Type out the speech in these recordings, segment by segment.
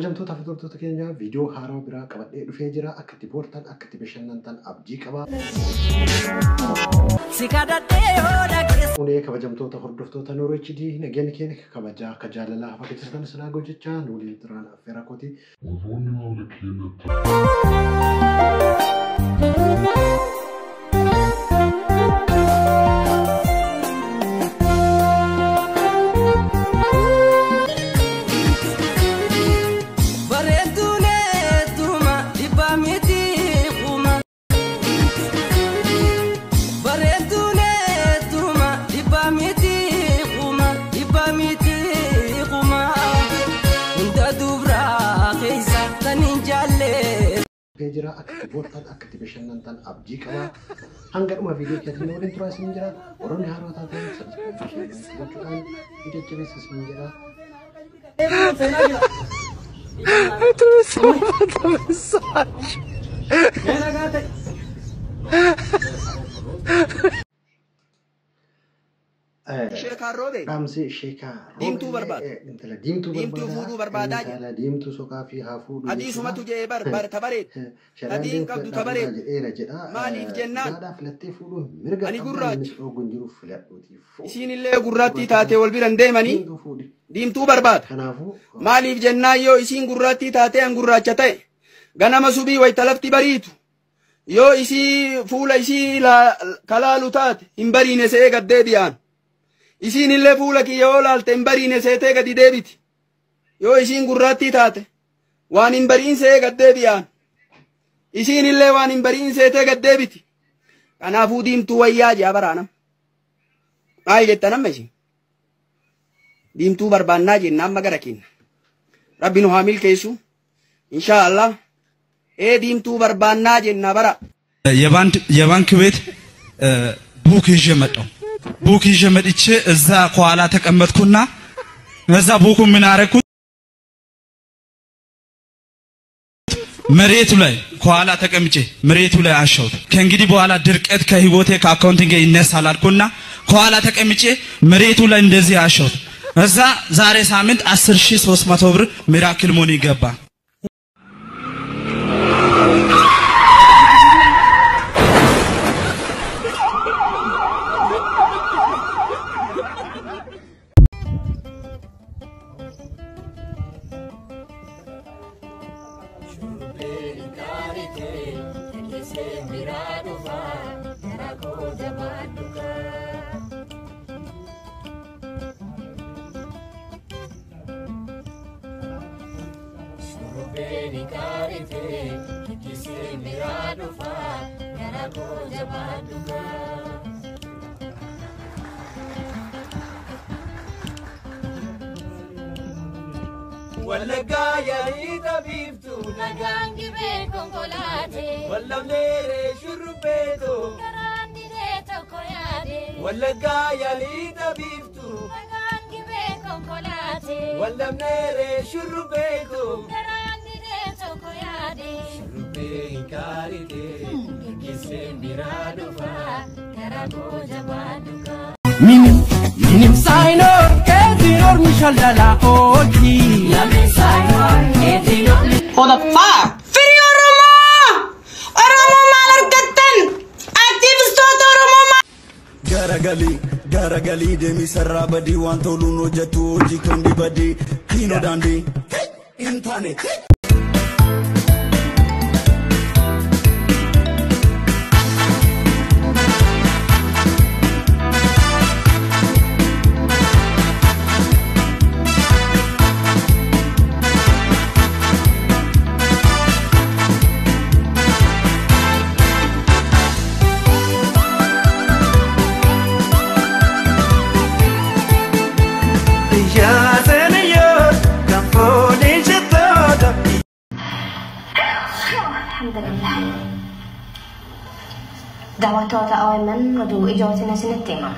kabajamtoota fiturtoota keenya viidiyoo haaraa biraa qabadhee dhufee jira akka itti boortan akka itti bashannantan abdii qaba. Unee kabajamtoota hordoftoota Noor HD nageenyi keenya kabajaa akka jaalalaa hafa keessatti sanaa gojjechaa nuuli turaan affeera kooti. Jira akka boortan akka itti bashannantan abdii qaba. Hanga dhuma viidiyoo keetiin waliin turaa isin jira. Oromoo haaraa taatan sabskiraayib gochuudhaan viidiyoo jabeessa isin jira. Sheekhaa roobee. Dhaamsi sheekhaa roobee. Diimtuu barbaada. Intala diimtuu barbaada. Diimtuu fuudhuu barbaadaa jira. Intala diimtuu soqaa fi haa fuudhuu. Adiisumatu jee tabareedha. Adiin qabdu tabareedha. Jedheera jedha. Maaliif jennaan? Gaadhaa filattee fuudhuun mirga ani gurraacha. Ogun jiru filadhuutiif. Isiin illee gurraattii taatee wal biran deemanii diimtuu barbaada. Kanaafuu maaliif jennaan yoo isiin gurraattii taatee an gurraacha ta'e ganama subii wayita lafti bariitu yoo isii fuula isii kalaalu taate hin bariine se'ee gaddee biyaan. Isiin illee fuula kiyya yoo laalte hin bariine seetee gadi deebiti. Yoo isiin gurraattii taate waan hin bariin se'ee gaddee biyaan. Isiin illee waan hin bariin seetee gaddeebiti. Kanaafuu diimtuu wayyaa jea baraanam. Maal jettan amma isin? Diimtuu barbaannaa jenna amma gara kenna. Rabbi nu haa milkeessu. Inshaallah. Diimtuu barbaannaa jenna bara. የባንክ ቤት ቡክ ይዤ መጣሁ። ቡክ ይዤ መጥቼ እዛ ከኋላ ተቀመጥኩና እዛ ቡኩ ምን አረኩት መሬቱ ላይ ከኋላ ተቀምጬ መሬቱ ላይ አሸሁት። ከእንግዲህ በኋላ ድርቀት ከህይወቴ ከአካውንቲንግ ይነሳል አልኩና ከኋላ ተቀምጬ መሬቱ ላይ እንደዚህ አሸሁት። እዛ ዛሬ ሳምንት 10300 ብር ሚራክል ሞኒ ገባ። Wallaga yali tabibtu nagangi be kongolate wallamnere shurbeto karandi de tokoyade Wallaga yali tabibtu nagangi be kongolate wallamnere shurbeto karandi de tokoyade shurbe inkarite kise mirado fa karago jabaduka minim sainor ketinor mishalala oji For the fuck? Video Oromo malargatan activist Oromo Garagali demi sarra badi wan tolu no jatu oji kandi badi kino dandi internet دعواتها أولا ودو إجواتنا سنتيما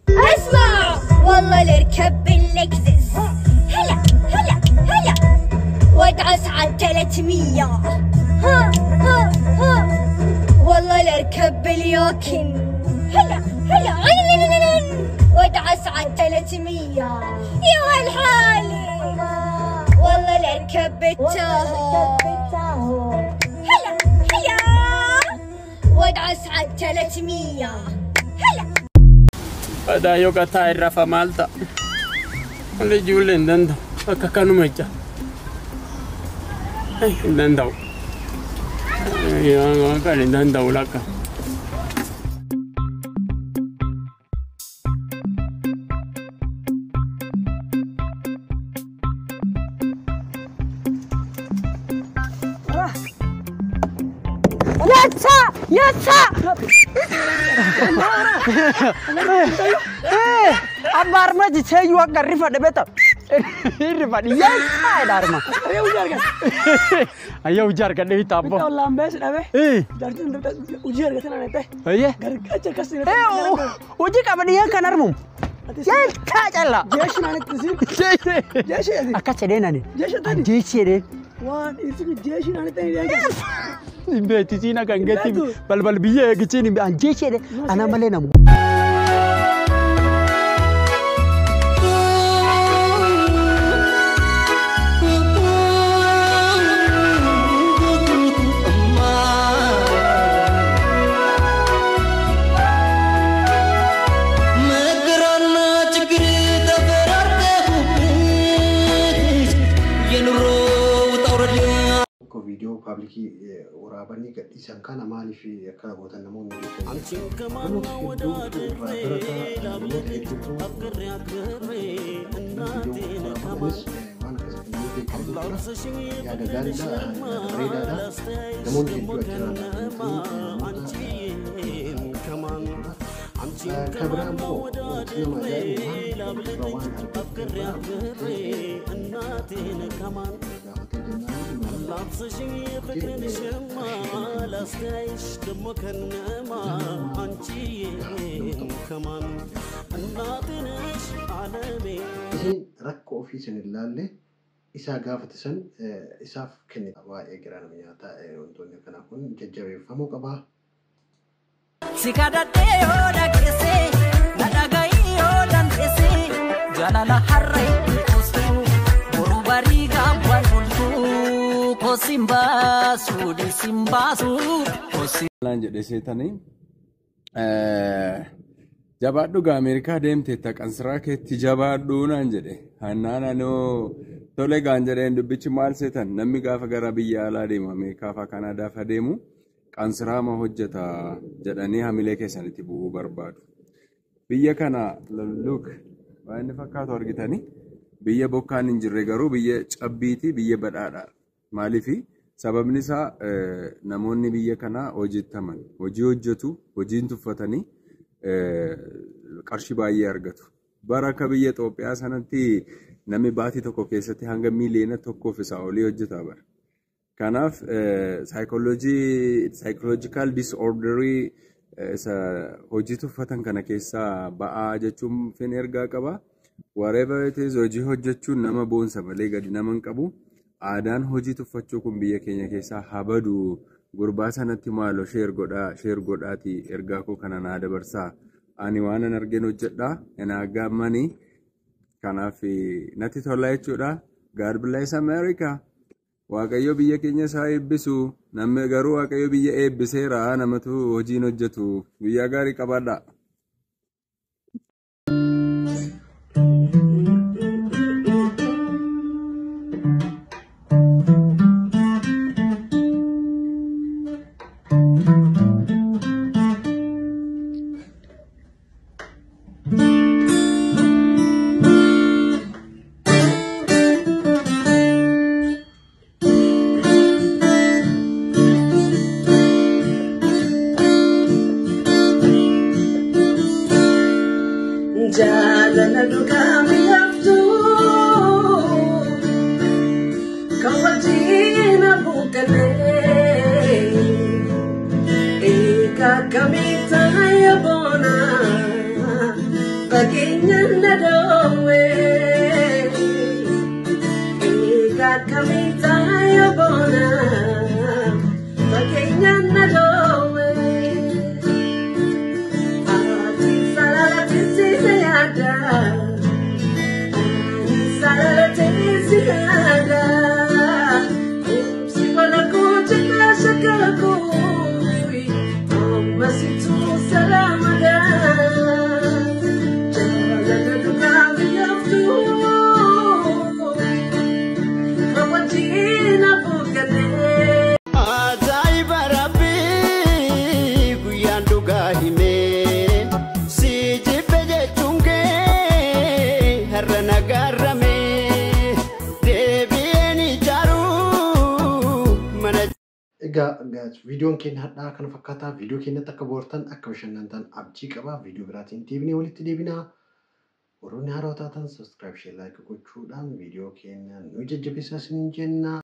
اسمع والله الاركب باللكزس هلا هلا هلا وادعس على 300 ها والله الاركب باليوكن هلا هلا وادعس على 300 يا والحالي والله لاركب التاهو هلا هيا وادعس على 300 هلا هذا يوكا تاير رفا مالتا اللي جولين دندو كانوا مجا دندو يا كان دندو لك يسا أمار ما جتشي وقت رفع دبته رفع يسا دارما أيوة وجار كده يتابع والله بس نبه إيه دارتين دبته وجار كده نبه إيه كركة كسر وجي كمان يا كنارمم يا كاجلا جيش نانك تسيب جيش يا أكاسدين أني جيش تاني جيش يدين وان إيش جيش نانك تاني يا Mbeti sina kan geti bal biye gicini be anje cede ana male namu video public waraabanii gadhiisan kana maaliif akka gootan namoonni rakko ofiisin ilaalle isaa gaafatisan isaaf kennita waa'ee giraana nyaataa wantoonni kana kun jajjabeeffamuu qaba. Sikadadee yoo dhageesse nadhagaii yoo dandeesse jaalala harree osoo boru barii gaabban bultuu kosimbaasu deesimbaasu laan jedhe seetanii jabaadhu gaa Ameerikaa deemte taqansiraa keetti jabaadhu naan jedhe hannaan anoo tole gaan jedheen dubbichi maal seetan namni gaafa gara biyya alaa deemu Ameerikaa faa Kanaadaa faa deemu qansiraa ma hojjeta jedhanii hamilee keessanitti bu'uu barbaadu. Biyya kana look waan inni fakkaatu argitanii biyya bokkaan hin jirre garuu biyya cabbiiti biyya badhaadha. Maaliifi sababni isaa namoonni biyya kana hojjetaman hojii hojjetu hojiin tuffatanii qarshii baay'ee argatu. Bara akka biyya Itoophiyaa sanatti namni baatii tokko keessatti hanga miiliyoona tokkoof isaa olii hojjeta bara. Kanaaf psychological disorderii hojii tuffatan kana keessaa ba'aa jechuun fin ergaa qaba. Whatever it is hojii hojjechuun nama boonsa malee gadi nama hin qabu. Aadaan hojii tuffachuu kun biyya keenya keessaa habadu gurbaa sanatti maaloo sheer godhaati ergaa koo kana naa dabarsaa. Ani waan an argeen hojjedhaa enaa gaammanii kanaaf natti tola jechuudha. God bless America. Waaqayyo biyya keenya isaa eebbisu namni garuu waaqayyo biyya eebbiseera namatu hojiin hojjetu guyyaa gaarii qabaadha. فيديو كين هذا كان فكرتها فيديو كين تكبرتن أكبشنا تن أبجي كبا فيديو براتين تبني ولا تبنيها وروني هروتاتن سبسكرايب شير لايك كوتشو دام فيديو كين نوجد جبسة سنجنا